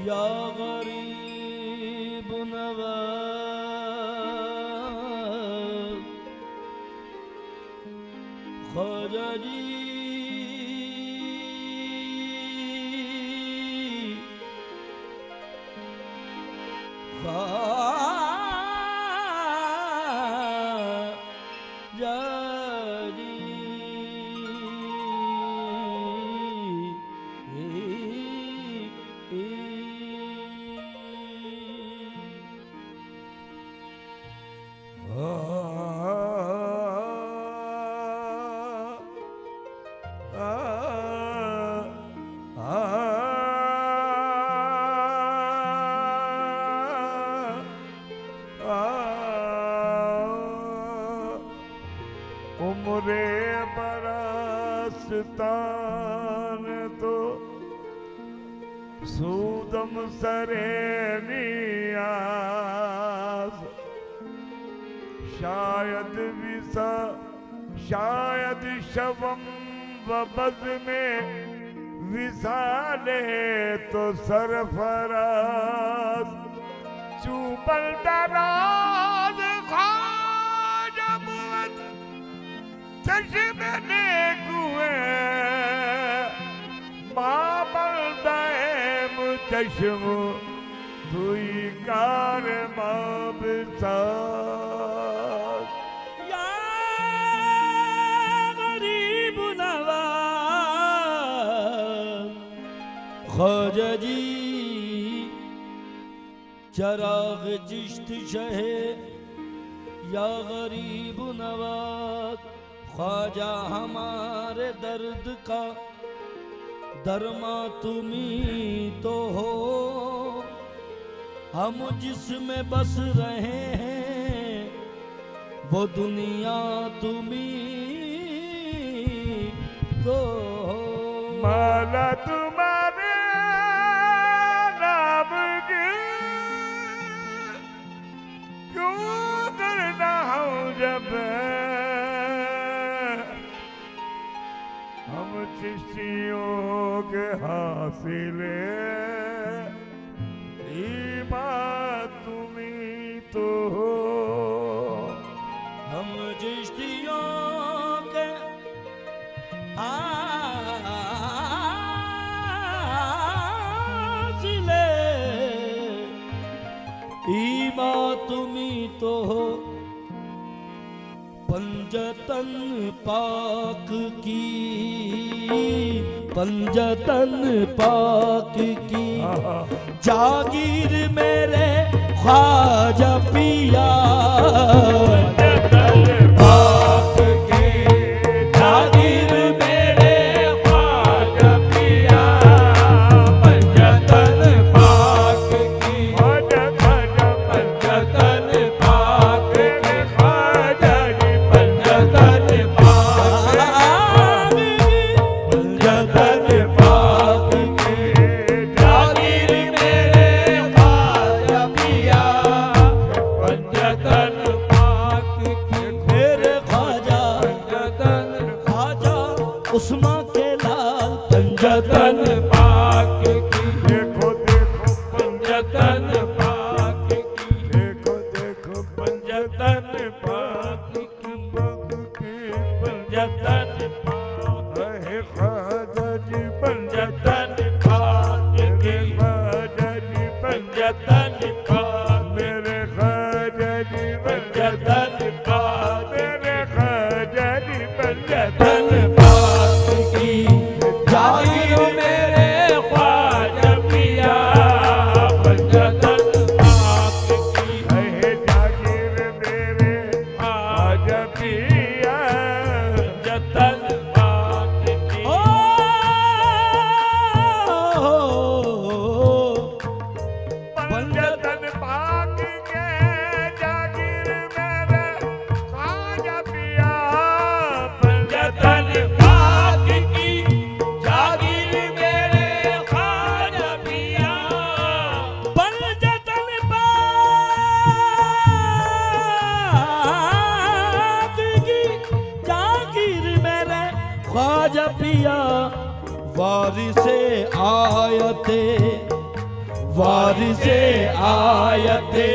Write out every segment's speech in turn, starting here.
या गरीब नवाज ख्वाजा जी ख्वाजा जी उम्रे बरसतान तो सूदम सरे नियाज शायद विसा शायद शवम वबज में विसाले तो सरफराज चूबल दराज ख्वाजा बुअत चश्मे ने कुए बाबल दाएम चश्म तुई कार माबसाज या गरीब नवाज ख्वाजा जी चराग चिश्त शहे या गरीब नवाज ख्वाजा हमारे दर्द का दरमा तुम्ही तो हो हम जिसमें बस रहे हैं वो दुनिया तुम्ही तो हो माला तुम्हारे नाम की क्यों करना हूँ जब हम चिश्तियों के हासिले ईमान तुम्ही तो हो हम चिश्तियों के हासिले ईमान तुम्ही तो हो पंजतन पाक की पंजतन पाक की जागीर मेरे ख्वाजा पिया पंजतन पाक की जागीर मेरे ख्वाजा पिया पंजतन पाक की पंजतन पाक की ख्वाजा जी पंजतन पाक पंजतन पाक की जागीर मेरे ख्वाजा पिया पंजतन पाक की मेरे ख्वाजा पंजतन ख्वाजा उस्मा के लाल पंजतन पाक की देखो देखो पंजतन पाक की देखो देखो पंजतन पाक की पंजतन पाक है ख्वाजा जी पंजतन पाक की ख्वाजा जी पंजतन पाक मेरे ख्वाजा जी पंजतन पाक मेरे ख्वाजा जी पंजतन पाक की जागीर मेरे ख्वाजा पिया पंजतन पाक की है जागीर मेरे ख्वाजा पिया पंजतन पाक की पंजतन वारिसे आयते वारिसे आयते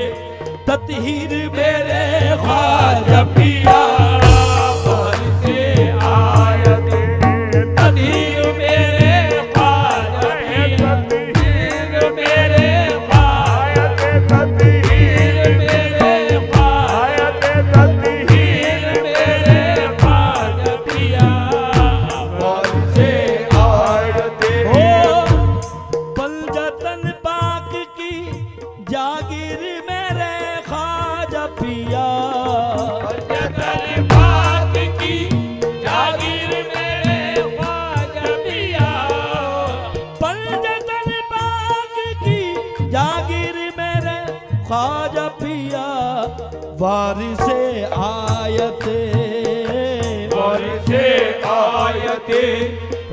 ततहीर मेरे ख्वाजा पिया वारिसे आयते ततहीर मेरे ख्वाजा पिया ततहीर मेरे ख्वाजा ततहीर मेरे ख्वाजा ततहीर मेरे ख्वाजा पिया वारिसे आयते हो पलजतन पाक की जागीर मेरे ख्वाजा पिया पलजतन पाक की जागीर मेरे ख्वाजा पिया पलजतन पाक की जागीर मेरे ख्वाजा पिया वारिसे आयते वारिसे आयते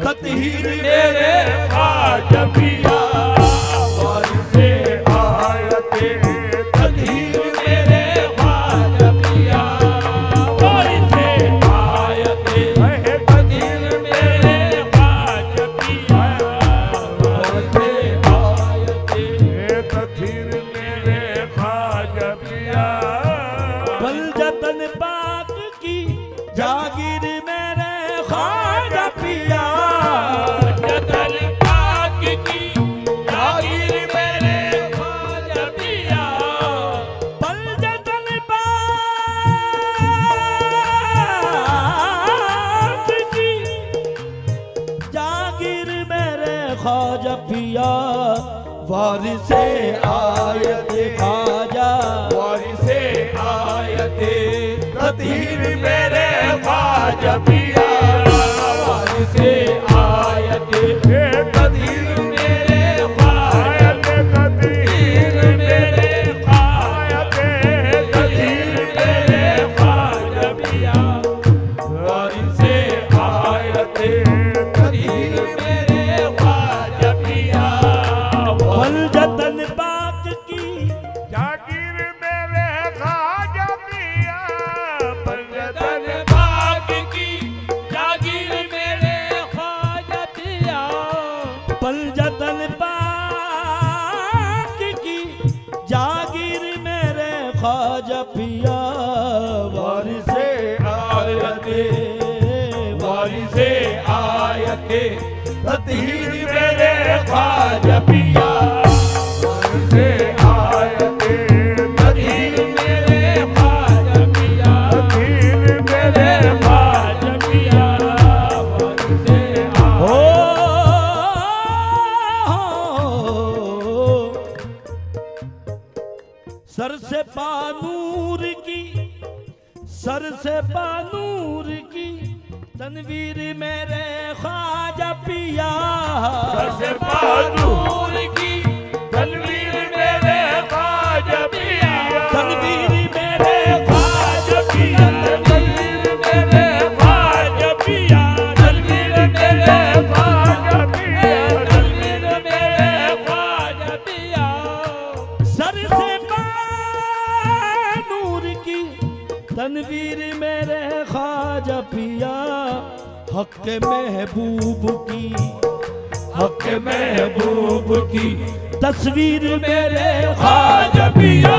ततहीर मेरे ख्वाजा पिया वारिसे आयते ततहीर मेरे ख्वाजा पिया वारिसे आयते ततहीर मेरे ख्वाजा पिया वारिसे आयते तथीर मेरे ख्वाजा पिया पलजतन पाक की जागीर मेरे ख्वाजा पिया पलजतन पाक की जागीर मेरे ख्वाजा पिया पलजतन पाक की जागीर मेरे ख्वाजा पिया वारिसे आयते ख्वाजा वारिसे आयते ततहीर मेरे ख्वाजा पिया वारिसे आयते ततहीर मेरे ख्वाजा ततहीर मेरे ख्वाजा ततहीर मेरे ख्वाजा पिया वारिसे आयते ततहीर मेरे ख्वाजा पिया पलजतन पाक की जागीर मेरे ख्वाजा पिया पलजतन पाक की जागीर मेरे ख्वाजा पिया पलजतन पाक की जागीर मेरे ख्वाजा पिया वारिसे आयते वारिसे आयते ततहीर मेरे ख्वाजा पिया वारिसे आयते ततहीर मेरे ख्वाजा पिया तथीर मेरे ख्वाजा पिया वारिसे हो सर से पानूर की सर से पानूर की तनवीर मेरे ख्वाजा पिया से पानूर की तनवीर मेरे ख्वाजा पिया तनवीर मेरे ख्वाजा पिया तनवीर मेरे ख्वाजा पिया तनवीर मेरे ख्वाजा पिया तनवीर मेरे ख्वाजा पिया सर से पानूर की तनवीर मेरे ख्वाजा पिया हक महबूब की हक महबूब की तस्वीर मेरे ख्वाजा पिया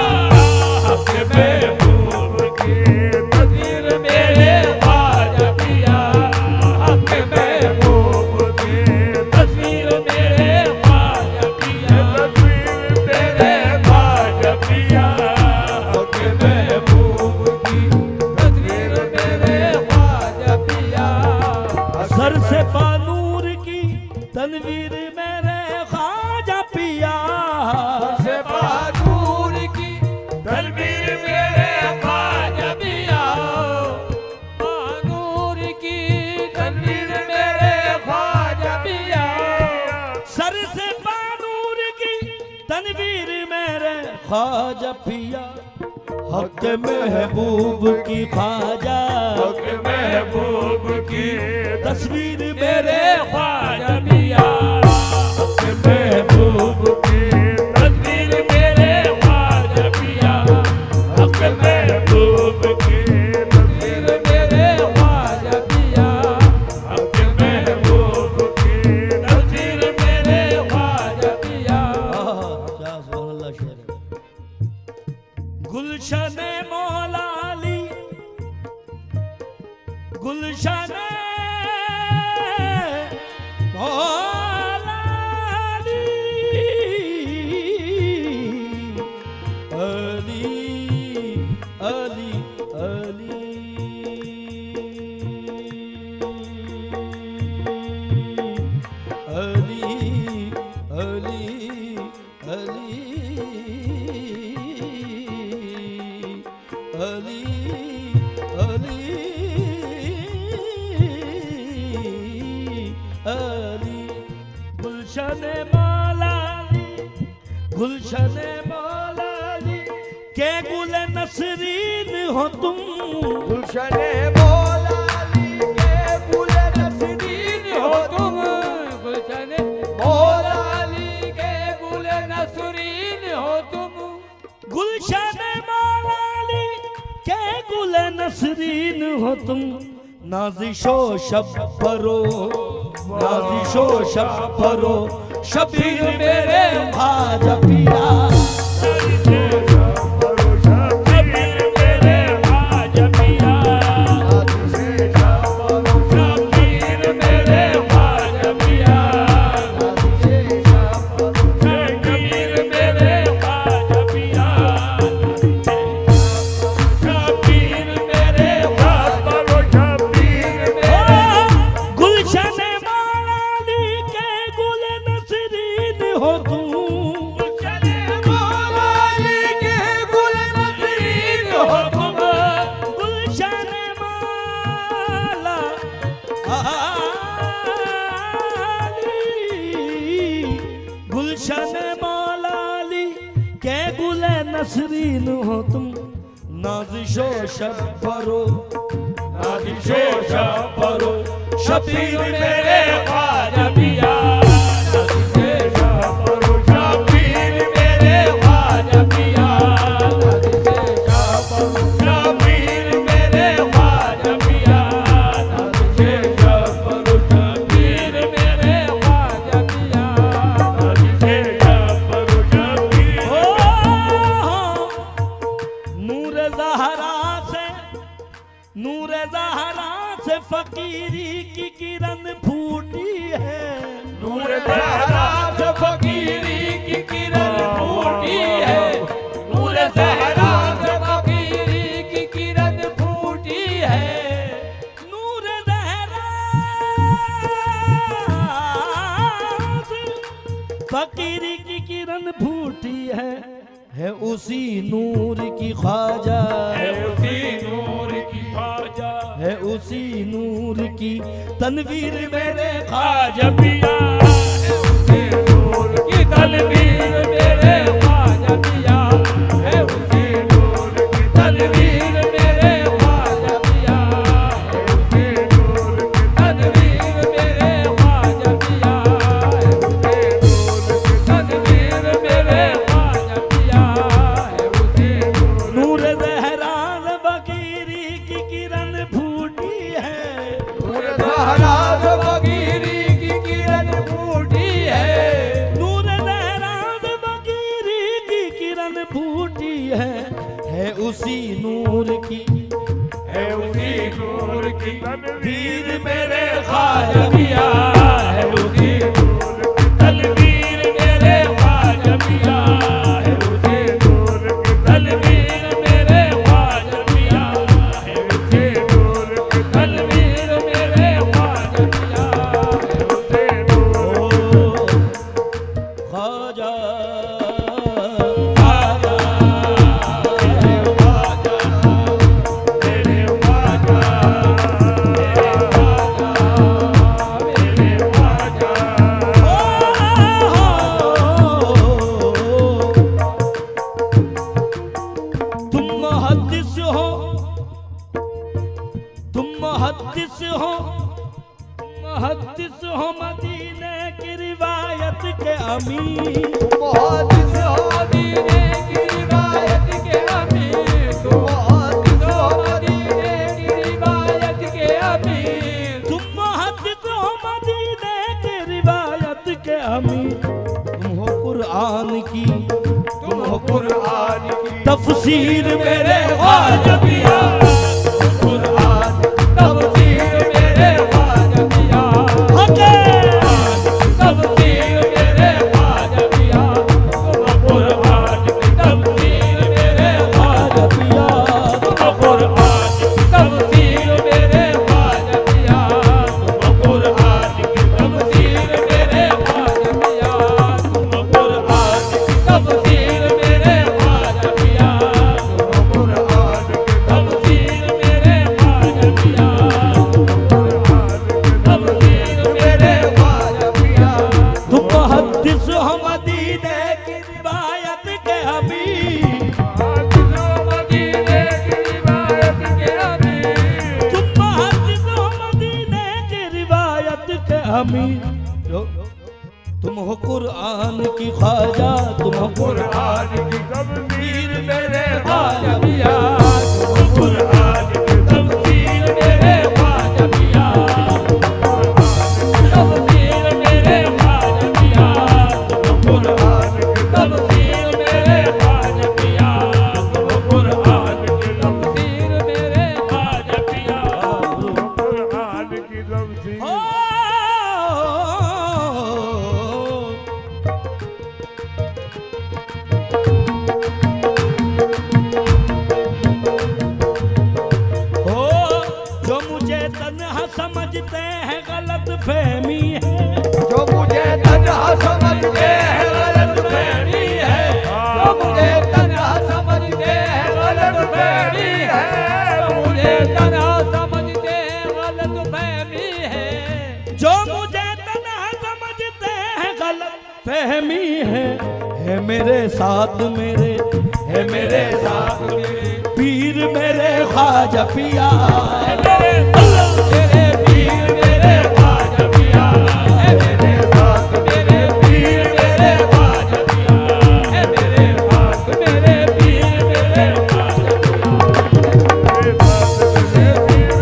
हक महबूब की तस्वीर मेरे ख्वाजा पिया हक महबूब की तस्वीर मेरे ख्वाजा पिया तस्वीर मेरे ख्वाजा पिया हक महबूब की तस्वीर मेरे ख्वाजा पिया सर से पानूर की तनवीर मेरे ख्वाजा पिया से बहादुर की तनवीर मेरे ख्वाजा पिया बहादुर की तनवीर मेरे ख्वाजा पिया सर से पानूर की तनवीर मेरे ख्वाजा पिया हक महबूब की ख्वाजा हक महबूब की तस्वीर मेरे मेरे ख्वाजा पिया हक महबूब की तस्वीर मेरे ख्वाजा पिया हक महबूब की तस्वीर मेरे ख्वाजा पिया हक महबूब की गुलशन मौलाली गुलशन मौलाली के गुल नसरीन हो तुम गुलशन मौलाली के गुल नसरीन हो तुम गुलशन मौलाली के गुल नसरीन हो तुम गुलशन मौलाली के गुल नसरीन हो तुम नाजिशो शब्बरो नाजिशो शब्बरो शबीर मेरे ख्वाजा पिया शबीर मेरे ख्वाजा पिया शबीर मेरे ख्वाजा पिया शबीर मेरे ख्वाजा पिया शबीर मेरे गुलशन मौलाली के गुल नसरीन हो तुम मौलाली के गुल नसरीन हो तुम गुलशन मौलाली गुलशन मौलाली के गुल नसरीन हो तुम नाजिशो शब्बरो नाजिशो शब्बरो शबीर मेरे ख्वाजा पिया शबीर मेरे ख्वाजा पिया शबीर मेरे ख्वाजा पिया शबीर मेरे ख्वाजा पिया ओ नूर ज़हरा से फकीरी की किरण फूटी है नूर ज़हरा से फकीरी की किरण फूटी है नूर ज़हरा से फकीरी की किरण फूटी है नूर ज़हरा से फकीरी की किरण फूटी है उसी नूर की ख्वाजा है उसी नूर की ख्वाजा है उसी नूर की तनवीर मेरे ख्वाजा पिया है उसी नूर की तनवीर मेरे ख्वाजा पिया है उसी नूर की तनवीर मेरे ख्वाजा पिया है उसी नूर की तनवीर मेरे ख्वाजा पिया है उसी नूर की तनवीर मेरे ख्वाजा पिया है उसी नूर ज़हरा से फकीरी की किरण फूटी है नूर ज़हरा से फकीरी की किरण फूटी है नूर ज़हरा से फकीरी की किरण फूटी है उसी नूर की है उसी नूर की वीर मेरे ख्वाजा पिया है उसी नूर की तनवीर मेरे ख्वाजा पिया है उसी नूर की तनवीर मेरे ख्वाजा पिया है उसी नूर की तनवीर मेरे ख्वाजा पिया है उसी नूर ख्वाजा ख्वाजा मेरे ख्वाजा मेरे ख्वाजा मेरे ख्वाजा तुम मुहद्दिस हो तुम मुहद्दिस हो मुहद्दिस हो मदीने की रिवायत के अमीर मुहद्दिस हो मदीने की रिवायत के अमीर तुम मुहद्दिस हो मदीने की रिवायत के अमीर तुम मुहद्दिस हो मदीने की रिवायत के अमीर तुम हो कुरान की तुम हो कुरान की तफसीर मेरे ख्वाजा पिया कुरान तफसीर मेरे ख्वाजा पिया तफसीर मेरे ख्वाजा पिया कुरान की तफसीर मेरे ख्वाजा पिया कुरान की तफसीर मेरे ख्वाजा पिया कुरान की तफसीर मेरे ख्वाजा पिया कुरान की तफसीर मेरे ख्वाजा पिया कुरान की तफसीर तुम हो कुरान की ख्वाजा, तुम हो कुरान की तफसीर मेरे ख्वाजा पिया कुरान की तफसीर मेरे ख्वाजा पिया तफसीर मेरे ख्वाजा पिया कुरान की तफसीर मेरे ख्वाजा पिया कुरान की तफसीर मेरे ख्वाजा पिया कुरान की तफसीर हो। हो, जो मुझे तन्हा समझते हैं गलत फहमी है, जो मुझे तन्हा समझते हैं गलत फहमी है, जो मुझे तन्हा समझते हैं गलत फहमी है, मुझे तन्हा समझते हैं गलत फहमी है जो मुझे तन्हा समझते हैं गलत फहमी है मेरे साथ मेरे, है मेरे साथ मेरे पीर मेरे ख्वाजा पिया, मेरे पीर मेरे ख्वाजा पिया है मेरे साथ मेरे पीर मेरे ख्वाजा पिया है मेरे साथ मेरे पीर मेरे ख्वाजा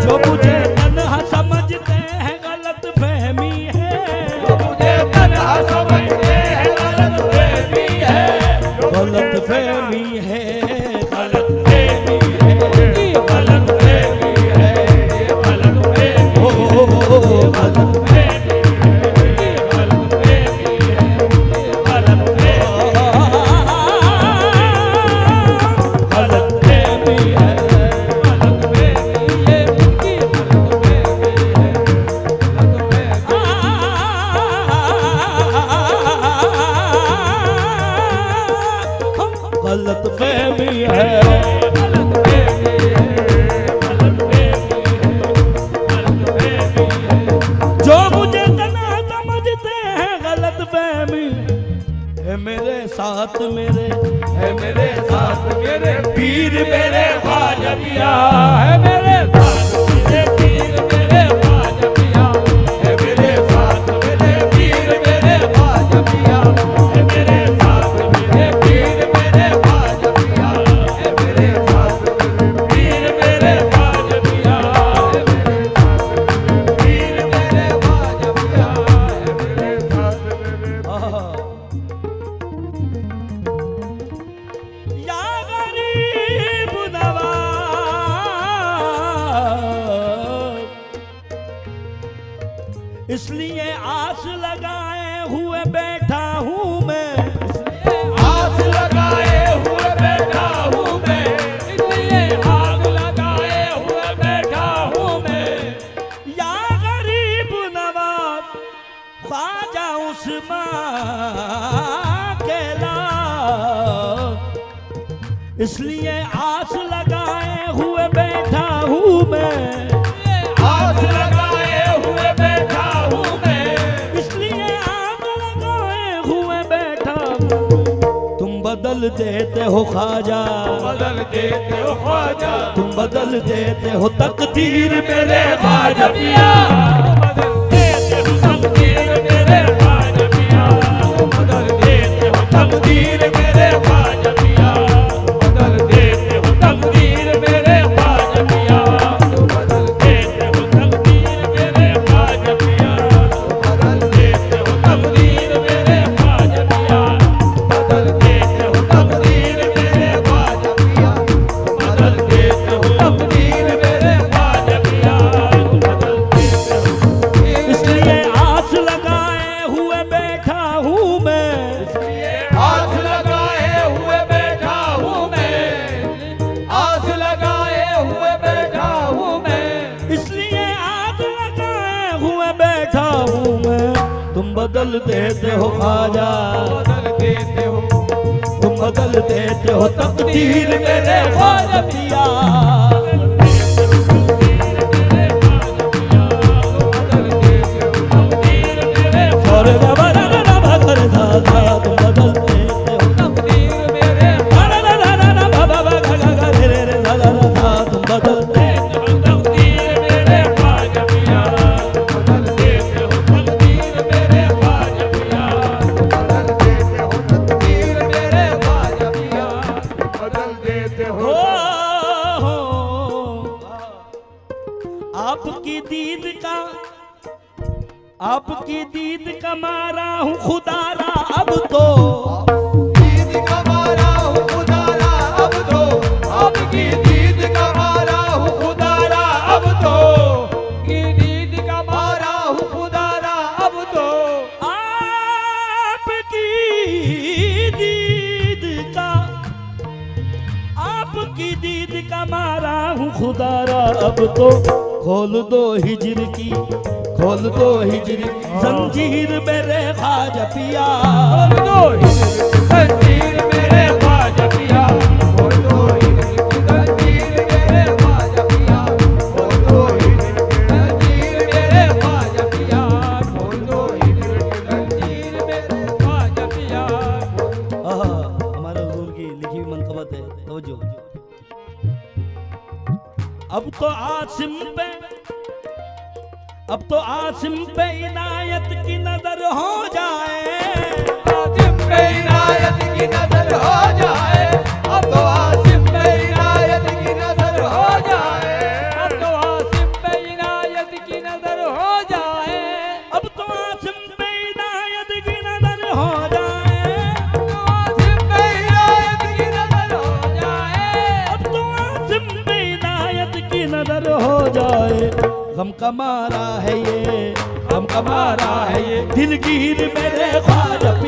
जो मुझे तन्हा समझते हैं गलत फहमी है, जो मुझे तन्हा समझते हैं गलत फहमी है, गलत फहमी है, गलत फहमी है गलत फहमी है गलत फहमी ओ गलत फहमी है गलत फहमी है गलत फहमी है गलत फहमी है, गलत फहमी है। जो मुझे तना समझते हैं गलत फहमी है मेरे साथ मेरे, है मेरे साथ मेरे पीर मेरे ख्वाजा पिया, है मेरे साथ मेरे पीर मेरे ख्वाजा पिया, है मेरे साथ मेरे पीर मेरे ख्वाजा पिया, है मेरे साथ मेरे पीर मेरे ख्वाजा पिया, है मेरे साथ पीर मेरे ख्वाजा पिया, है मेरे साथ पीर मेरे ख्वाजा पिया, है मेरे साथ या गरीब नवाज, इसलिए आस लगाए हुए बैठा हूँ मैं, आस लगाए हुए बैठा हूँ मैं, इसलिए आग लगाए हुए बैठा हूँ मैं या गरीब नवाज ख्वाजा उस्मान केला, इसलिए आस लगाए हुए बैठा हूँ मैं, आस लगाए हुए बैठा हूँ मैं, इसलिए आग लगाए हुए बैठा हूँ। तुम बदल देते हो ख्वाजा, बदल देते हो ख्वाजा, तुम बदल देते हो तकदीर मेरे मेरे ख्वाजा ख्वाजा पिया, बदल देते हो तकदीर मेरे ख्वाजा पिया बदल देते हो तकदीर मेरे ख्वाजा पिया बदल देते हो तकदीर मेरे ख्वाजा पिया बदल देते हो तकदीर मेरे ख्वाजा पिया बदल देते हो तकदीर मेरे ख्वाजा पिया बदल देते हो तकदीर मेरे ख्वाजा पिया बदल देते हो तकदीर मेरे ख्वाजा पिया बदल देते हो इसलिए आस लगाए हुए बैठा हूँ मैं, आस लगाए हुए बैठा हूँ मैं, आस लगाए हुए बैठा हूँ मैं, इसलिए आग लगाए हुए बैठा हूँ मैं। तुम बदल देते हो ख्वाजा, बदल देते हो, तुम बदल देते हो तकदीर मेरे ख्वाजा पिया, और रबा रबा रबा कर दादा तुम बदल देते हो तकदीर मेरे रबा रबा रबा रबा गा गा रे रे रे दा दा दा तुम बदल देते हो तकदीर मेरे ख्वाजा पिया बदल देते हो तकदीर मेरे ख्वाजा पिया हूँ खुदारा अब तो, दीद का मारा हूँ खुदारा अब तो, आपकी दीद का मारा हूँ खुदारा अब तो, की दीद का मारा हूँ खुदारा अब तो, आपकी दीद का मारा हूँ खुदारा अब तो। खोल दो हिजर की, खोल दो हिजर की जंजीर मेरे ख्वाजा पिया, तंजीर मेरे ख्वाजा पिया, खोल दो हिजर की जंजीर मेरे ख्वाजा पिया, खोल दो हिजर की जंजीर मेरे ख्वाजा पिया, खोल दो हिजर की जंजीर मेरे ख्वाजा पिया। हमारे हुजूर की लिखी हुई मनकबत है, तवज्जो। अब तो आसिम पे, अब तो आसिम पे इनायत की नजर हो जाए, आसिम पे इनायत की नजर हो जाए, अब तो आसिम पे इनायत की नजर हो जाए, अब तो आसिम पे इनायत की नजर हो जाए, अब तो आसिम पे इनायत की नजर हो जाए, अब तो आसिम पे इनायत की नजर हो जाए, अब तो आसिम पे इनायत की नजर हो जाए। गम का मारा है ये, गम का मारा है ये दिलगीर मेरे ख्वाजा पिया।